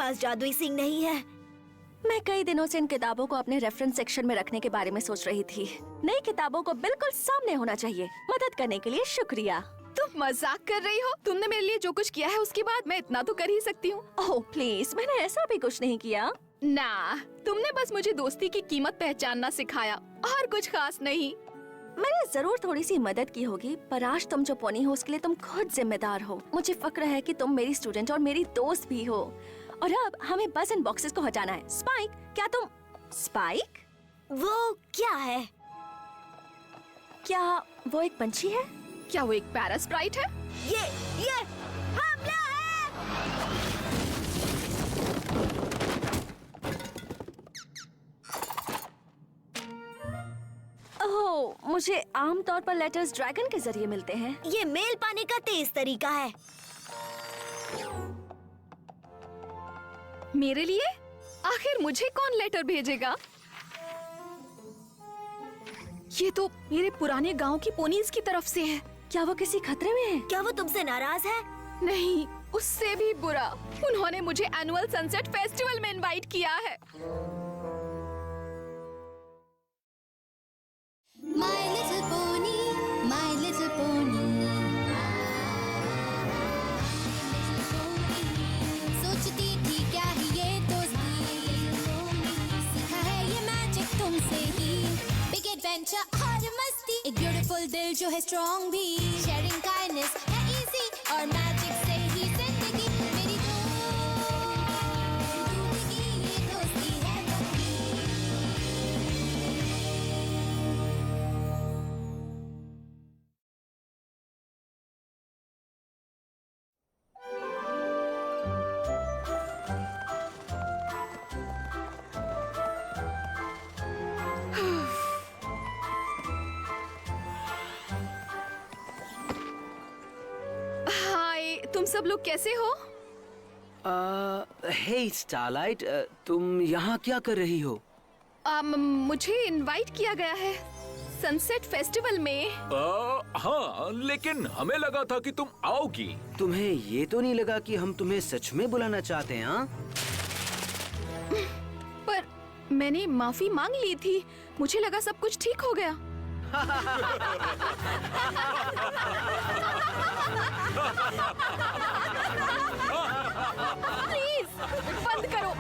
पास जादुई सींग नहीं है। मैं कई दिनों से इन किताबों को अपने रेफरेंस सेक्शन में रखने के बारे में सोच रही थी। नई किताबों को बिल्कुल सामने होना चाहिए। मदद करने के लिए शुक्रिया। तुम मजाक कर रही हो? तुमने मेरे लिए जो कुछ किया है उसके बाद मैं इतना तो कर ही सकती हूँ। ओह प्लीज, मैंने ऐसा भी कुछ नहीं किया। ना, तुमने बस मुझे दोस्ती की कीमत पहचानना सिखाया और कुछ खास नहीं। मैंने जरूर थोड़ी सी मदद की होगी, पर आज तुम जो पोनी हो उसके लिए तुम खुद जिम्मेदार हो। मुझे फक्र है कि तुम मेरी स्टूडेंट और मेरी दोस्त भी हो। और अब हमें बस इन बॉक्सेस को हटाना है। स्पाइक, क्या तुम... स्पाइक? वो क्या है? क्या वो एक पंछी है? क्या वो एक पैरास्प्राइट है? ये हमला है! ओह, मुझे आमतौर पर लेटर्स ड्रैगन के जरिए मिलते हैं। ये मेल पाने का तेज तरीका है। मेरे लिए? आखिर मुझे कौन लेटर भेजेगा? ये तो मेरे पुराने गांव की पोनीज की तरफ से है। क्या वो किसी खतरे में है? क्या वो तुमसे नाराज है? नहीं, उससे भी बुरा। उन्होंने मुझे एनुअल सनसेट फेस्टिवल में इनवाइट किया है। My little pony, my little pony. सोचती थी क्या ही ये दोस्ती, सीखा है ये मैजिक तुमसे ही। Big adventure और मस्ती, एक beautiful दिल जो है strong भी। Sharing kindness है easy और मैजिक से ही जिंदगी मेरी जिंदगी ये दोस्ती है पक्की। हाय, तुम सब लोग कैसे हो? हे स्टारलाइट, तुम यहाँ क्या कर रही हो? मुझे इनवाइट किया गया है सनसेट फेस्टिवल में। हाँ, लेकिन हमें लगा था कि तुम आओगी। तुम्हें ये तो नहीं लगा कि हम तुम्हें सच में बुलाना चाहते हैं? हाँ? पर मैंने माफी मांग ली थी। मुझे लगा सब कुछ ठीक हो गया। प्लीज बंद करो,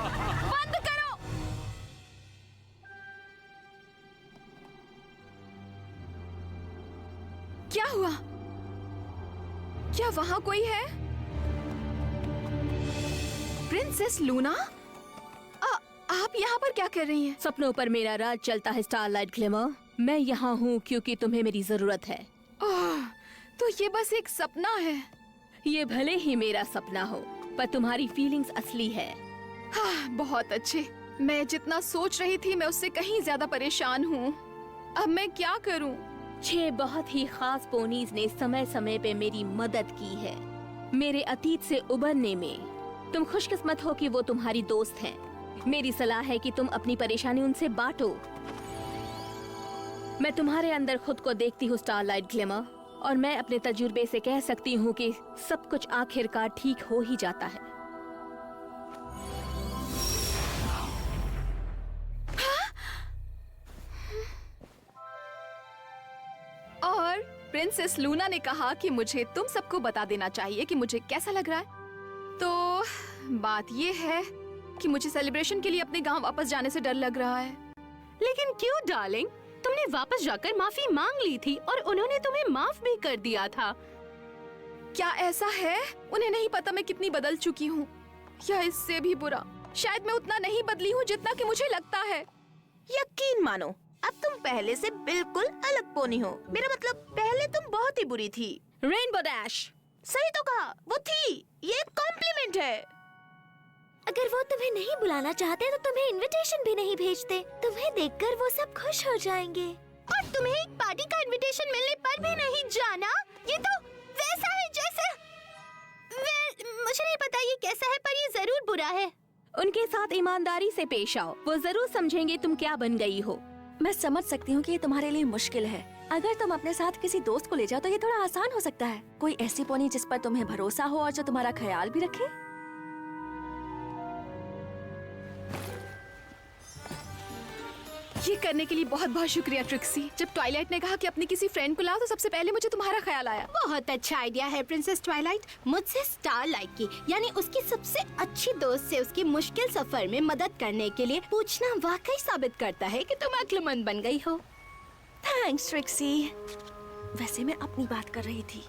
बंद करो। क्या हुआ? क्या वहाँ कोई है? प्रिंसेस लूना, आप यहाँ पर क्या कर रही हैं? सपनों पर मेरा राज चलता है स्टारलाइट ग्लिमर। मैं यहाँ हूँ क्योंकि तुम्हें मेरी जरूरत है। ओह, तो ये बस एक सपना है। ये भले ही मेरा सपना हो, पर तुम्हारी फीलिंग्स असली है। हाँ, बहुत अच्छे। मैं जितना सोच रही थी मैं उससे कहीं ज्यादा परेशान हूँ। अब मैं क्या करूँ? 6 बहुत ही खास पोनीज ने समय समय पे मेरी मदद की है मेरे अतीत से उबरने में। तुम खुशकिस्मत हो कि वो तुम्हारी दोस्त हैं। मेरी सलाह है कि तुम अपनी परेशानी उनसे बांटो। मैं तुम्हारे अंदर खुद को देखती हूँ स्टारलाइट ग्लिमर, और मैं अपने तजुर्बे से कह सकती हूँ कि सब कुछ आखिरकार ठीक हो ही जाता है। और प्रिंसेस लूना ने कहा कि मुझे तुम सबको बता देना चाहिए कि मुझे कैसा लग रहा है। तो बात ये है कि मुझे सेलिब्रेशन के लिए अपने गांव वापस जाने से डर लग रहा है। लेकिन क्यों डार्लिंग? तुमने वापस जाकर माफी मांग ली थी और उन्होंने तुम्हें माफ भी कर दिया था। क्या ऐसा है? उन्हें नहीं पता मैं कितनी बदल चुकी हूँ, या इससे भी बुरा, शायद मैं उतना नहीं बदली हूँ जितना कि मुझे लगता है। यकीन मानो, अब तुम पहले से बिल्कुल अलग पोनी हो। मेरा मतलब, पहले तुम बहुत ही बुरी थी। रेनबो डैश, सही तो कहा, वो थी। ये कॉम्प्लीमेंट है। अगर वो तुम्हें नहीं बुलाना चाहते तो तुम्हें इनविटेशन भी नहीं भेजते। तुम्हें देखकर वो सब खुश हो जाएंगे। और तुम्हें एक पार्टी का इनविटेशन मिलने पर भी नहीं जाना, ये तो वैसा है जैसे... मुझे नहीं पता ये कैसा है, पर ये जरूर बुरा है। उनके साथ ईमानदारी से पेश आओ, वो जरूर समझेंगे तुम क्या बन गई हो। मैं समझ सकती हूँ कि ये तुम्हारे लिए मुश्किल है। अगर तुम अपने साथ किसी दोस्त को ले जाओ तो ये थोड़ा आसान हो सकता है। कोई ऐसी पोनी जिस पर तुम्हें भरोसा हो और जो तुम्हारा ख्याल भी रखे। ये करने के लिए बहुत बहुत शुक्रिया ट्रिक्सी। जब ट्वाइलाइट ने कहा कि अपनी किसी फ्रेंड को लाओ तो सबसे पहले मुझे तुम्हारा ख्याल आया। बहुत अच्छा आइडिया है प्रिंसेस ट्वाइलाइट। मुझसे स्टारलाइट की यानी उसकी सबसे अच्छी दोस्त से उसकी मुश्किल सफर में मदद करने के लिए पूछना वाकई साबित करता है कि तुम अक्लमंद बन गई हो। Thanks Trixie. वैसे मैं अपनी बात कर रही थी।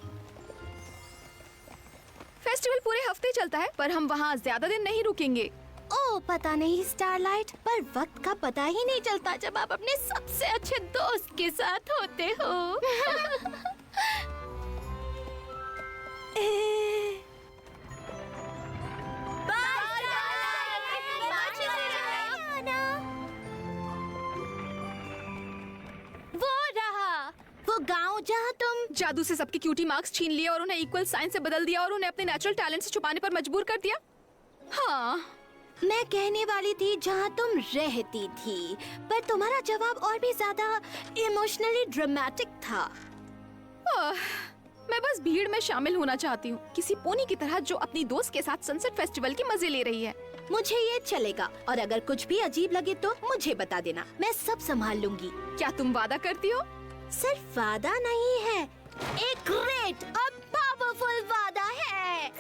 फेस्टिवल पूरे हफ्ते चलता है पर हम वहाँ ज्यादा दिन नहीं रुकेंगे। ओ पता नहीं स्टारलाइट, पर वक्त का पता ही नहीं चलता जब आप अपने सबसे अच्छे दोस्त के साथ होते हो। वो रहा वो गांव जहाँ तुम जादू से सबके क्यूटी मार्क्स छीन लिए और उन्हें इक्वल साइंस से बदल दिया और उन्हें अपने नेचुरल टैलेंट से छुपाने पर मजबूर कर दिया। हाँ, मैं कहने वाली थी जहाँ तुम रहती थी, पर तुम्हारा जवाब और भी ज्यादा इमोशनली ड्रामेटिक था। मैं बस भीड़ में शामिल होना चाहती हूँ, किसी पोनी की तरह जो अपनी दोस्त के साथ सनसेट फेस्टिवल के मजे ले रही है। मुझे ये चलेगा, और अगर कुछ भी अजीब लगे तो मुझे बता देना, मैं सब संभाल लूंगी। क्या तुम वादा करती हो? सिर्फ वादा नहीं है, एक ग्रेट और पावरफुल वादा है।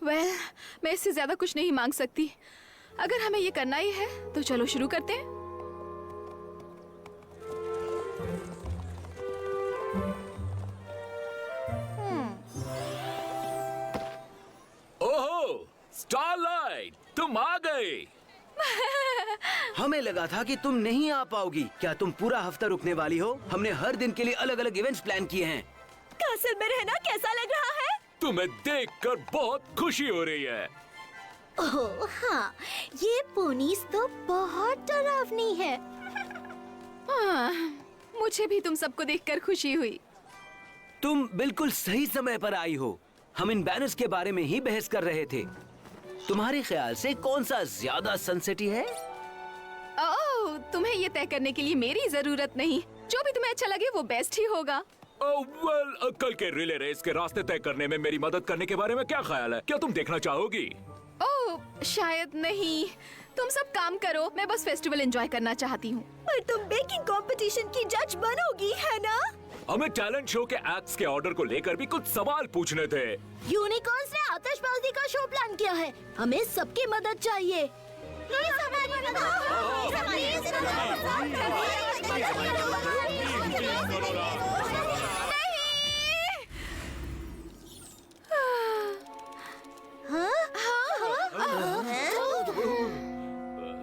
मैं इससे ज्यादा कुछ नहीं मांग सकती। अगर हमें ये करना ही है तो चलो शुरू करते हैं। ओहो, स्टारलाइट, तुम आ गए। हमें लगा था कि तुम नहीं आ पाओगी। क्या तुम पूरा हफ्ता रुकने वाली हो? हमने हर दिन के लिए अलग अलग इवेंट्स प्लान किए हैं। कैसल में रहना कैसा लग रहा है? तुम्हें देखकर बहुत खुशी हो रही है। ओह हाँ, ये पोनीस तो बहुत डरावनी है। मुझे भी तुम सबको देखकर खुशी हुई। तुम बिल्कुल सही समय पर आई हो। हम इन बैनर्स के बारे में ही बहस कर रहे थे। तुम्हारे ख्याल से कौन सा ज्यादा सनसेटी है? ओह, तुम्हें ये तय करने के लिए मेरी जरूरत नहीं। जो भी तुम्हें अच्छा लगे वो बेस्ट ही होगा। कल के रिले रेस के रास्ते तय करने में मेरी मदद करने के बारे में क्या ख्याल है? क्या तुम देखना चाहोगी? ओह, शायद नहीं। तुम सब काम करो, मैं बस फेस्टिवल एंजॉय करना चाहती हूँ। पर तुम बेकिंग कंपटीशन की जज बनोगी, है ना? हमें टैलेंट शो के एक्ट्स के ऑर्डर को लेकर भी कुछ सवाल पूछने थे। यूनिकॉर्न्स ने आतिशबाजी का शो प्लान किया है, हमें सबकी मदद चाहिए।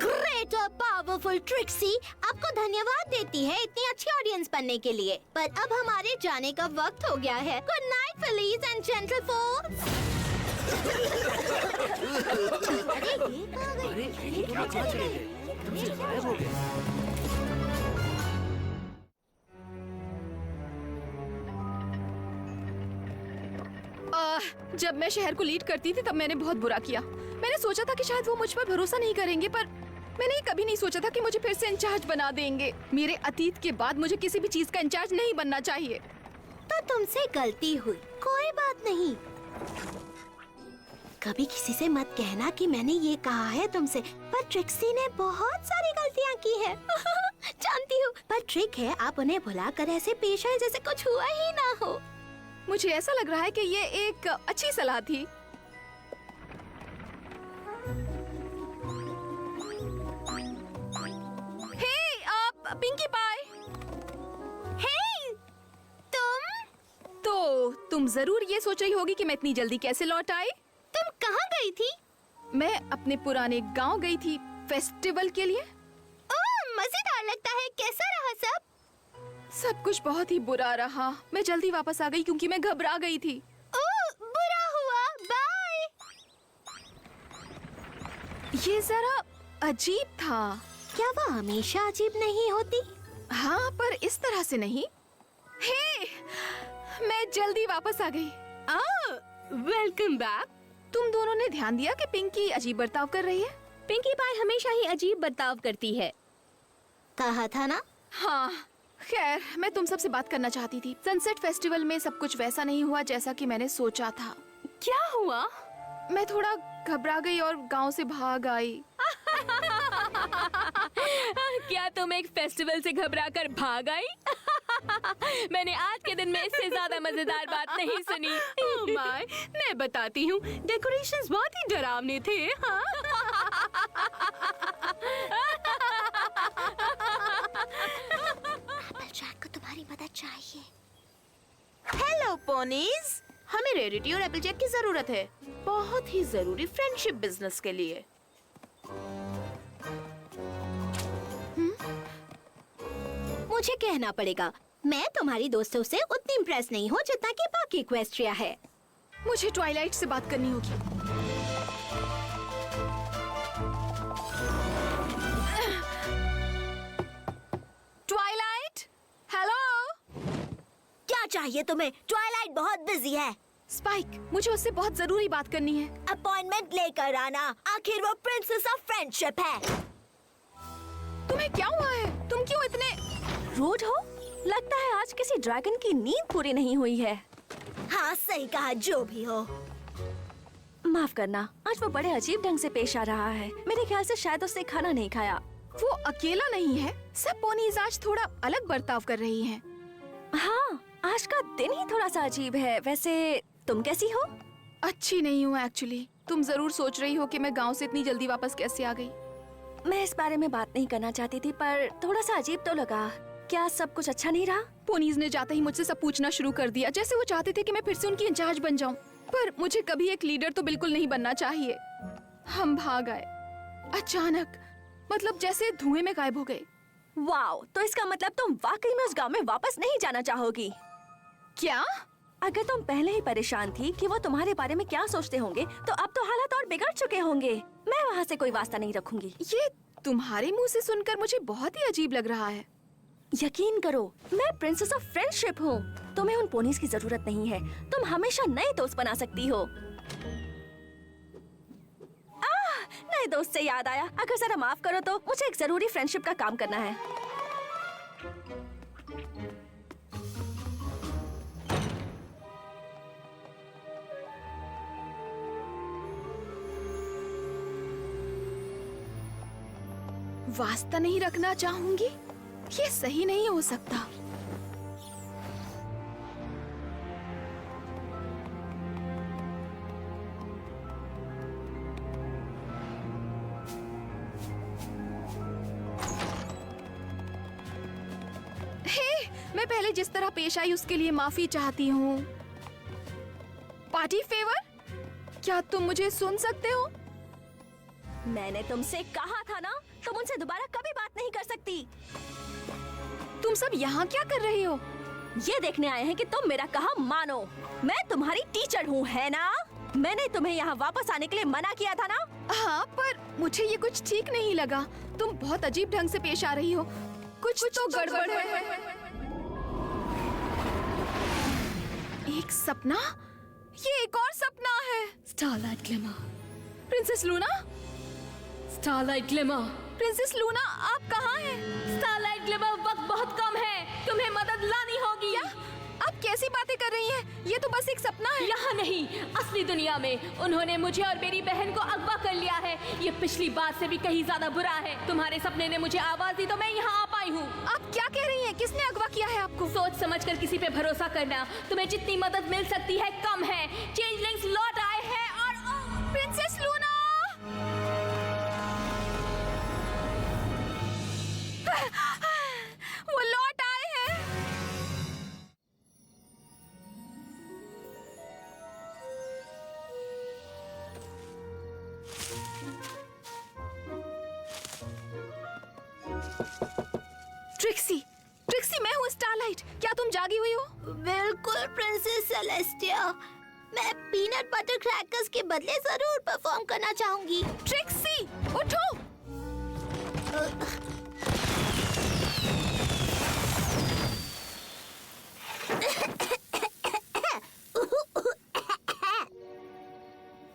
ग्रेट और पावरफुल ट्रिक्सी आपको धन्यवाद देती है इतनी अच्छी ऑडियंस बनने के लिए, पर अब हमारे जाने का वक्त हो गया है। Good night fellas and gentle folks. जब मैं शहर को लीड करती थी तब मैंने बहुत बुरा किया। मैंने सोचा था कि शायद वो मुझ पर भरोसा नहीं करेंगे, पर मैंने कभी नहीं सोचा था कि मुझे फिर से इंचार्ज बना देंगे। मेरे अतीत के बाद मुझे किसी भी चीज का इंचार्ज नहीं बनना चाहिए। तो तुमसे गलती हुई, कोई बात नहीं। कभी किसी से मत कहना कि मैंने ये कहा है तुमसे, पर ट्रिक्सी ने बहुत सारी गलतियाँ की है। जानती हूँ, पर ट्रिक है आप उन्हें भुलाकर ऐसे पेश आए जैसे कुछ हुआ ही ना हो। मुझे ऐसा लग रहा है कि ये एक अच्छी सलाह थी। हे, आप पिंकी पाई। हे, तुम जरूर ये सोच रही होगी कि मैं इतनी जल्दी कैसे लौट आई। तुम कहाँ गई थी? मैं अपने पुराने गांव गई थी फेस्टिवल के लिए। ओह, मजेदार लगता है। कैसा रहा सब? सब कुछ बहुत ही बुरा रहा। मैं जल्दी वापस आ गई क्योंकि मैं घबरा गई थी। ओह, बुरा हुआ। बाय। ये जरा अजीब था। क्या वो हमेशा अजीब नहीं होती? हाँ, पर इस तरह से नहीं। हे, मैं जल्दी वापस आ गई। Welcome back. तुम दोनों ने ध्यान दिया कि पिंकी अजीब बर्ताव कर रही है? पिंकी पाई हमेशा ही अजीब बर्ताव करती है। कहा था ना। हाँ, खैर मैं तुम सबसे बात करना चाहती थी। सनसेट फेस्टिवल में सब कुछ वैसा नहीं हुआ जैसा कि मैंने सोचा था। क्या हुआ? मैं थोड़ा घबरा गई और गांव से भाग आई। क्या तुम एक फेस्टिवल से घबराकर भाग आई? मैंने आज के दिन में इससे ज्यादा मजेदार बात नहीं सुनी। ओह माय, मैं बताती हूँ, डेकोरेशंस बहुत ही डरावने थे। हाँ? एपलजैक को तुम्हारी मदद चाहिए। हेलो पोनीज, हमें रेरिटी और एपलजैक की जरूरत है, बहुत ही जरूरी फ्रेंडशिप बिजनेस के लिए। मुझे कहना पड़ेगा, मैं तुम्हारी दोस्तों से उतनी इम्प्रेस नहीं हूँ जितना कि बाकी इक्वेस्ट्रिया है। मुझे ट्वाइलाइट से बात करनी होगी। Twilight, hello. क्या चाहिए तुम्हें? ट्वाइलाइट बहुत बिजी है। स्पाइक, मुझे उससे बहुत जरूरी बात करनी है। अपॉइंटमेंट लेकर आना, आखिर वो प्रिंसेस ऑफ फ्रेंडशिप है। तुम्हें क्या हुआ है? तुम क्यों इतने रूड हो? लगता है आज किसी ड्रैगन की नींद पूरी नहीं हुई है। हाँ सही कहा, जो भी हो। माफ करना, आज वो बड़े अजीब ढंग से पेश आ रहा है। मेरे ख्याल से शायद उसने खाना नहीं खाया। वो अकेला नहीं है, सब पोनीज आज थोड़ा अलग बर्ताव कर रही हैं। हाँ, आज का दिन ही थोड़ा सा अजीब है। वैसे तुम कैसी हो? अच्छी नहीं हूँ एक्चुअली। तुम जरूर सोच रही हो कि मैं गांव से इतनी जल्दी वापस कैसे आ गई। मैं इस बारे में बात नहीं करना चाहती थी, पर थोड़ा सा अजीब तो लगा। क्या सब कुछ अच्छा नहीं रहा? पोनीज ने जाते ही मुझसे सब पूछना शुरू कर दिया, जैसे वो चाहते थे कि मैं फिर से उनकी इंचार्ज बन जाऊं। पर मुझे कभी एक लीडर तो बिल्कुल नहीं बनना चाहिए। हम भाग आए अचानक, मतलब जैसे धुएं में गायब हो गए। वाओ, तो इसका मतलब तुम वाकई में उस गांव में वापस नहीं जाना चाहोगी? क्या? अगर तुम पहले ही परेशान थी कि वो तुम्हारे बारे में क्या सोचते होंगे, तो अब तो हालात और बिगड़ चुके होंगे। मैं वहाँ से कोई वास्ता नहीं रखूंगी। ये तुम्हारे मुंह से सुनकर मुझे बहुत ही अजीब लग रहा है। यकीन करो, मैं प्रिंसेस ऑफ फ्रेंडशिप हूँ। तुम्हें उन पोनीज की जरूरत नहीं है। तुम हमेशा नए दोस्त बना सकती हो। नए दोस्त से याद आया, अगर जरा माफ करो तो मुझे एक जरूरी फ्रेंडशिप का काम करना है। वास्ता नहीं रखना चाहूंगी? ये सही नहीं हो सकता। मैं पहले जिस तरह पेश आई उसके लिए माफी चाहती हूँ। पार्टी फेवर, क्या तुम मुझे सुन सकते हो? मैंने तुमसे कहा था ना, तुम उनसे दोबारा कभी बात नहीं कर सकती। तुम सब यहाँ क्या कर रहे हो? ये देखने आए हैं कि तुम मेरा कहा मानो। मैं तुम्हारी टीचर हूँ, है ना? मैंने तुम्हें यहाँ वापस आने के लिए मना किया था ना? हाँ, पर मुझे ये कुछ ठीक नहीं लगा। तुम बहुत अजीब ढंग से पेश आ रही हो। कुछ तो गड़बड़ है। एक सपना? ये एक और सपना है। Starlight glimmer, princess Luna? Starlight glimmer, princess Luna, आप कहाँ हैं? स्टारलाइट ग्लिमर, वक्त बहुत कम है, तुम्हें मदद लानी होगी। क्या? आप कैसी बातें कर रही हैं? ये तो बस एक सपना है। यहाँ नहीं, असली दुनिया में उन्होंने मुझे और मेरी बहन को अगवा कर लिया है। ये पिछली बात से भी कहीं ज्यादा बुरा है। तुम्हारे सपने ने मुझे आवाज दी तो मैं यहाँ आ पाई हूँ। आप क्या कह रही हैं? किसने अगवा किया है आपको? सोच समझकर किसी पे भरोसा करना। तुम्हें जितनी मदद मिल सकती है कम है। चेंजलिंग्स लौट आए हैं और प्रिंसेस लूना! वो लौट आए हैं। ट्रिक्सी, ट्रिक्सी, मैं हूँ स्टारलाइट। क्या तुम जागी हुई हो? बिल्कुल प्रिंसेस सेलेस्टिया, मैं पीनट बटर क्रैकर्स के बदले जरूर परफॉर्म करना चाहूंगी। ट्रिक्सी, उठो!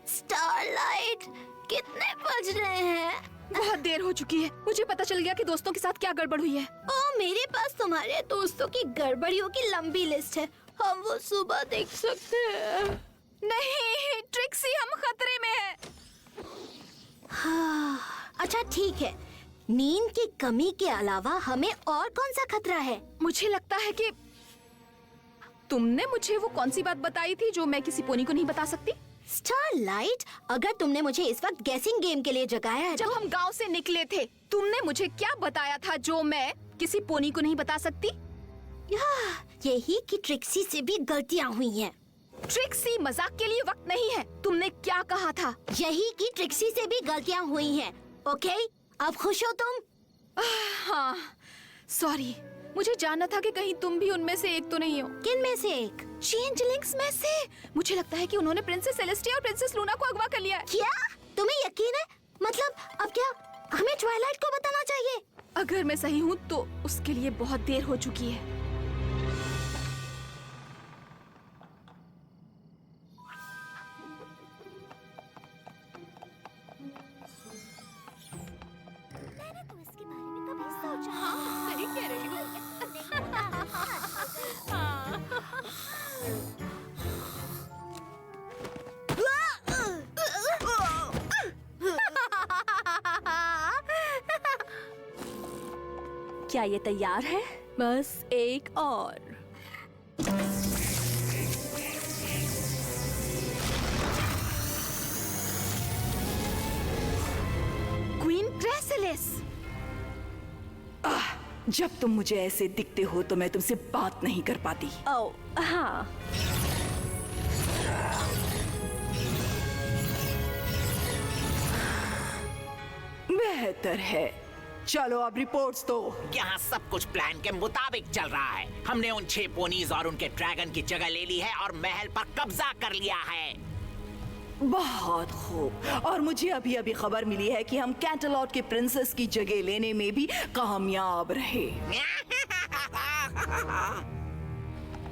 स्टारलाइट, कितने बज रहे हैं? बहुत देर हो चुकी है। मुझे पता चल गया कि दोस्तों के साथ क्या गड़बड़ हुई है। ओ, मेरे पास तुम्हारे दोस्तों की गड़बड़ियों की लंबी लिस्ट है। हम वो सुबह देख सकते हैं। नहीं ट्रिक्सी, हम खतरे में हैं। हाँ, अच्छा ठीक है, नींद की कमी के अलावा हमें और कौन सा खतरा है? मुझे लगता है कि तुमने मुझे वो कौन सी बात बताई थी जो मैं किसी पोनी को नहीं बता सकती। स्टारलाइट, अगर तुमने मुझे इस वक्त गेसिंग गेम के लिए जगाया है जब हम गांव से निकले थे तुमने मुझे क्या बताया था जो मैं किसी पोनी को नहीं बता सकती? यही कि ट्रिक्सी से भी गलतियाँ हुई हैं। ट्रिक्सी, मजाक के लिए वक्त नहीं है। तुमने क्या कहा था? यही कि ट्रिक्सी से भी गलतियाँ हुई हैं। ओके, अब खुश हो तुम? हाँ, सॉरी। मुझे जानना था कि कहीं तुम भी उनमें से एक तो नहीं हो। किन में से एक? चेंजलिंग्स में से। मुझे लगता है कि उन्होंने प्रिंसेस सेलेस्टिया और प्रिंसेस लूना को अगवा कर लिया है। क्या? तुम्हें यकीन है? मतलब अब क्या हमें ट्वाइलाइट को बताना चाहिए? अगर मैं सही हूँ तो उसके लिए बहुत देर हो चुकी है। मैंने तो इसके बारे में कभी सोचा सही कह रही हो। क्या ये तैयार है? बस एक और। क्वीन क्रेसिलिस। जब तुम मुझे ऐसे दिखते हो तो मैं तुमसे बात नहीं कर पाती। ओह, हाँ। बेहतर है, चलो अब रिपोर्ट्स दो। यहाँ सब कुछ प्लान के मुताबिक चल रहा है। हमने उन 6 पोनीज और उनके ड्रैगन की जगह ले ली है और महल पर कब्जा कर लिया है। बहुत खूब। और मुझे अभी अभी खबर मिली है कि हम कैंटरलॉट के प्रिंसेस की जगह लेने में भी कामयाब रहे।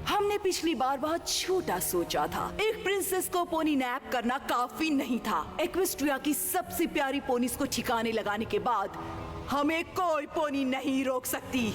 हमने पिछली बार बहुत छोटा सोचा था। एक प्रिंसेस को पोनी नैप करना काफी नहीं था। एक्वेस्ट्रिया की सबसे प्यारी पोनीज को ठिकाने लगाने के बाद हमें कोई पोनी नहीं रोक सकती।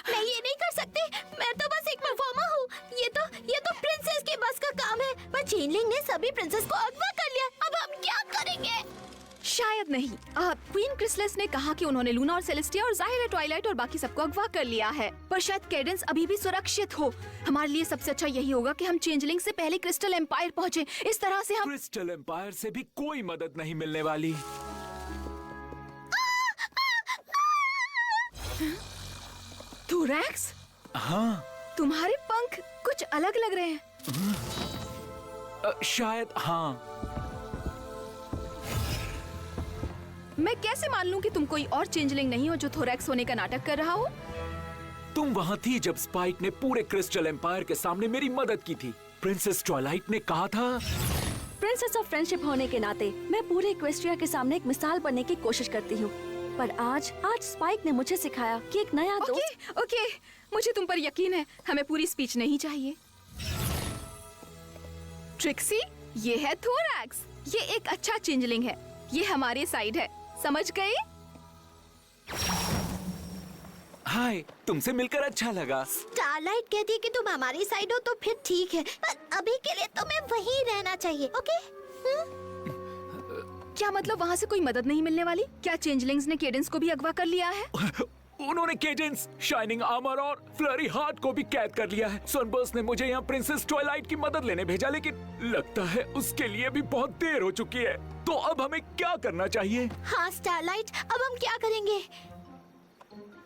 मैं ये नहीं कर सकती। मैं तो बस एक परफॉर्मर हूँ। ये तो प्रिंसेस के बस का काम है। पर चेनलिंग ने सभी प्रिंसेस को अगवा कर लिया। अब हम क्या करेंगे? शायद नहीं। क्वीन क्रिसलिस ने कहा कि उन्होंने लूना और सेलेस्टिया और जाहिर है ट्वाइलाइट और बाकी सबको अगवा कर लिया है। पर शायद कैडेंस अभी भी सुरक्षित हो। हमारे लिए सबसे अच्छा यही होगा कि हम चेंजलिंग से पहले क्रिस्टल एम्पायर पहुँचे। इस तरह से हम क्रिस्टल एम्पायर से भी कोई मदद नहीं मिलने वाली। थोरैक्स, हाँ, तुम्हारे पंख कुछ अलग लग रहे हैं। शायद हाँ। मैं कैसे मान लूं कि तुम कोई और चेंजलिंग नहीं हो जो थोरैक्स होने का नाटक कर रहा हो? तुम वहाँ थी जब स्पाइक ने पूरे क्रिस्टल एम्पायर के सामने मेरी मदद की थी। प्रिंसेस ट्वाइलाइट ने कहा था। प्रिंसेस ऑफ फ्रेंडशिप होने के नाते मैं पूरे इक्वेस्ट्रिया के सामने एक मिसाल बनने की कोशिश करती हूँ। पर आज स्पाइक ने मुझे सिखाया कि एक नया दोस्त। ओके, मुझे तुम पर यकीन है। हमें पूरी स्पीच नहीं चाहिए। ट्रिक्सी, ये है थोरैक्स। ये एक अच्छा चेंजलिंग है। ये हमारे साइड है, समझ गए? हाय, तुमसे मिलकर अच्छा लगा। स्टारलाइट कहती है कि तुम हमारी साइड हो तो फिर ठीक है। पर अभी के लिए तुम्हें वहीं रहना चाहिए। ओके? क्या मतलब वहाँ से कोई मदद नहीं मिलने वाली? क्या चेंजलिंग्स ने केडेंस को भी अगवा कर लिया है? उन्होंने केडेंस, शाइनिंग आर्मर और फ्लरी हार्ट को भी कैद कर लिया है। सनबर्स्ट ने मुझे यहाँ प्रिंसेस ट्वाइलाइट की मदद लेने भेजा, लेकिन लगता है उसके लिए भी बहुत देर हो चुकी है। तो अब हमें क्या करना चाहिए? हाँ स्टारलाइट, अब हम क्या करेंगे?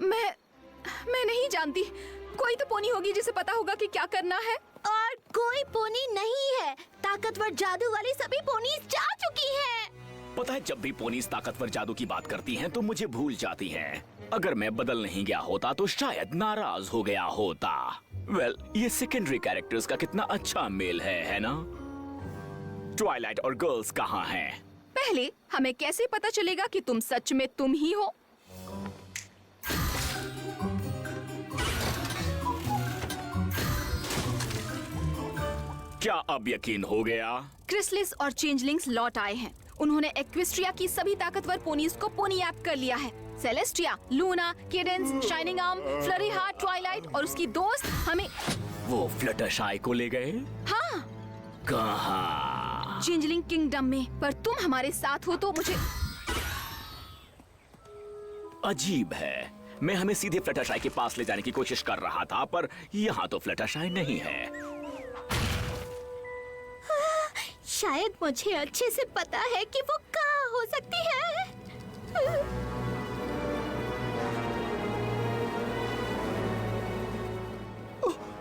मैं नहीं जानती। कोई तो पोनी होगी जिसे पता होगा कि क्या करना है। और कोई पोनी नहीं है। ताकतवर जादू वाली सभी पोनीज जा चुकी हैं। पता है, जब भी पोनीज ताकतवर जादू की बात करती हैं तो मुझे भूल जाती हैं। अगर मैं बदल नहीं गया होता तो शायद नाराज हो गया होता। वेल, ये सेकेंडरी कैरेक्टर्स का कितना अच्छा मेल है ना? ट्वाइलाइट और गर्ल्स कहाँ हैं? पहले हमें कैसे पता चलेगा कि तुम सच में तुम ही हो? क्या अब यकीन हो गया? क्रिसलिस और चेंजलिंग्स लौट आए हैं। उन्होंने एक्विस्ट्रिया की सभी ताकतवर पोनीज को पोनी ऐप कर लिया है। Celestia, Luna, cadence, shining arm, flurry heart, Twilight और उसकी दोस्त हमें वो फ्लटरशाई को ले गए? हाँ, कहाँ? चेंजलिंग किंगडम में। पर तुम हमारे साथ हो तो मुझे अजीब है। मैं हमें सीधे फ्लटरशाई के पास ले जाने की कोशिश कर रहा था, पर यहाँ तो फ्लटरशाई नहीं है। शायद मुझे अच्छे से पता है कि वो कहाँ हो सकती है।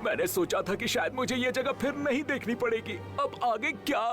मैंने सोचा था कि शायद मुझे ये जगह फिर नहीं देखनी पड़ेगी। अब आगे क्या?